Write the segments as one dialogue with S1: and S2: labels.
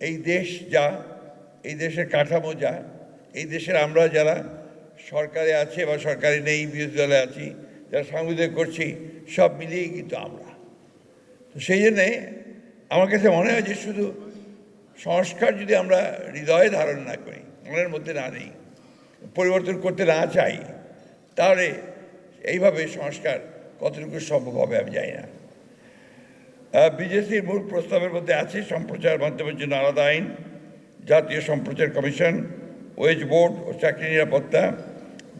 S1: এই দেশ যা, এই দেশের কাঠামো যা, এই দেশের আমরা যারা সরকারে আছে বা সরকারে নেই, বিরোধী দলে আছি, যারা সাংবাদিক করছি, সব মিলিয়েই কিন্তু আমরা। তো সেই জন্যে আমার কাছে মনে হয় যে শুধু সংস্কার যদি আমরা হৃদয়ে ধারণ না করি, মনের মধ্যে না নেই, পরিবর্তন করতে না চাই, তাহলে এইভাবে সংস্কার কতটুকু সম্ভব হবে আমি জানি না। বিজেপির মূল প্রস্তাবের মধ্যে আছে সম্প্রচার মাধ্যমের জন্য আলাদা আইন, জাতীয় সম্প্রচার কমিশন, ওয়েজ বোর্ড ও চাকরি নিরাপত্তা,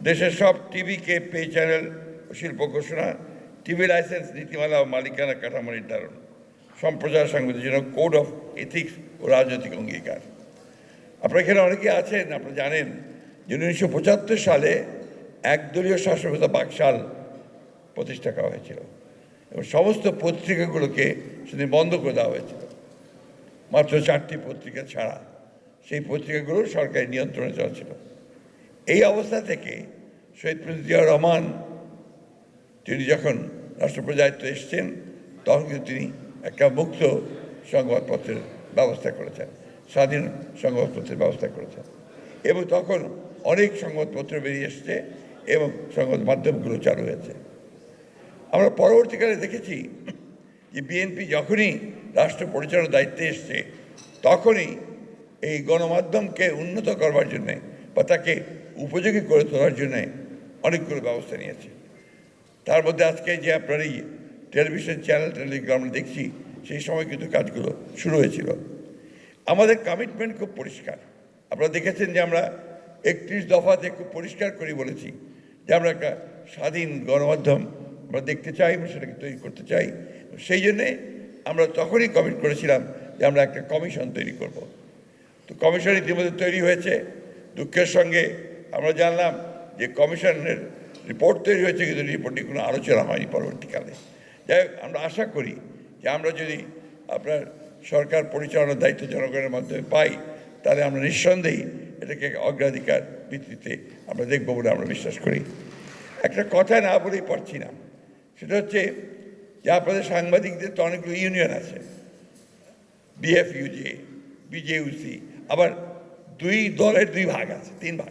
S1: দেশের সব টিভিকে পে চ্যানেল ও শিল্প ঘোষণা, টিভি লাইসেন্স নীতিমালা ও মালিকানা কাঠামো নির্ধারণ, সম্প্রচার সাংবাদিকদের জন্য কোড অফ এথিক্স ও রাজনৈতিক অঙ্গীকার। আপনারা এখানে অনেকে আছেন, আপনারা জানেন যে 1975 সালে একদলীয় শাসনব্যবস্থা বাকশাল প্রতিষ্ঠা করা হয়েছিল এবং সমস্ত পত্রিকাগুলোকে সেদিন বন্ধ করে দেওয়া হয়েছিল, মাত্র 4টি পত্রিকা ছাড়া। সেই পত্রিকাগুলো সরকারি নিয়ন্ত্রণে চলছিল। এই অবস্থা থেকে শহীদ প্রেসিডেন্ট জিয়াউর রহমান তিনি যখন রাষ্ট্রপতি দায়িত্ব এসছেন, তখন কিন্তু তিনি একটা মুক্ত সংবাদপত্রের ব্যবস্থা করেছেন, স্বাধীন সংবাদপত্রের ব্যবস্থা করেছেন এবং তখন অনেক সংবাদপত্র বেরিয়ে এসছে এবং সংবাদ মাধ্যমগুলো চালু হয়েছে। আমরা পরবর্তীকালে দেখেছি যে বিএনপি যখনই রাষ্ট্র পরিচালনার দায়িত্বে এসছে, তখনই এই গণমাধ্যমকে উন্নত করবার জন্যে বা তাকে উপযোগী করে তোলার জন্যে অনেকগুলো ব্যবস্থা নিয়েছে। তার মধ্যে আজকে যে আপনার এই টেলিভিশন চ্যানেল আমরা দেখছি, সেই সময় কিন্তু কাজগুলো শুরু হয়েছিল। আমাদের কমিটমেন্ট খুব পরিষ্কার। আপনারা দেখেছেন যে আমরা 31 দফাতে খুব পরিষ্কার করে বলেছি যে আমরা একটা স্বাধীন গণমাধ্যম আমরা দেখতে চাই এবং সেটাকে তৈরি করতে চাই। সেই জন্যে আমরা তখনই কমিট করেছিলাম যে আমরা একটা কমিশন তৈরি করব। তো কমিশন ইতিমধ্যে তৈরি হয়েছে। দুঃখের সঙ্গে আমরা জানলাম যে কমিশনের রিপোর্ট তৈরি হয়েছে, কিন্তু রিপোর্টটি কোনো আলোচনা হয়নি পরবর্তীকালে। যাই হোক, আমরা আশা করি যে আমরা যদি আপনার সরকার পরিচালনার দায়িত্ব জনগণের মাধ্যমে পাই, তাহলে আমরা নিঃসন্দেহেই এটাকে অগ্রাধিকার ভিত্তিতে আমরা দেখব বলে আমরা বিশ্বাস করি। একটা কথা না বলেই পারছি না, সেটা হচ্ছে যে আপনাদের সাংবাদিকদের তো অনেকগুলো ইউনিয়ন আছে, বিএফইউজে, বিজেইউসি, আবার 2 দলের 2 ভাগ আছে, 3 ভাগ।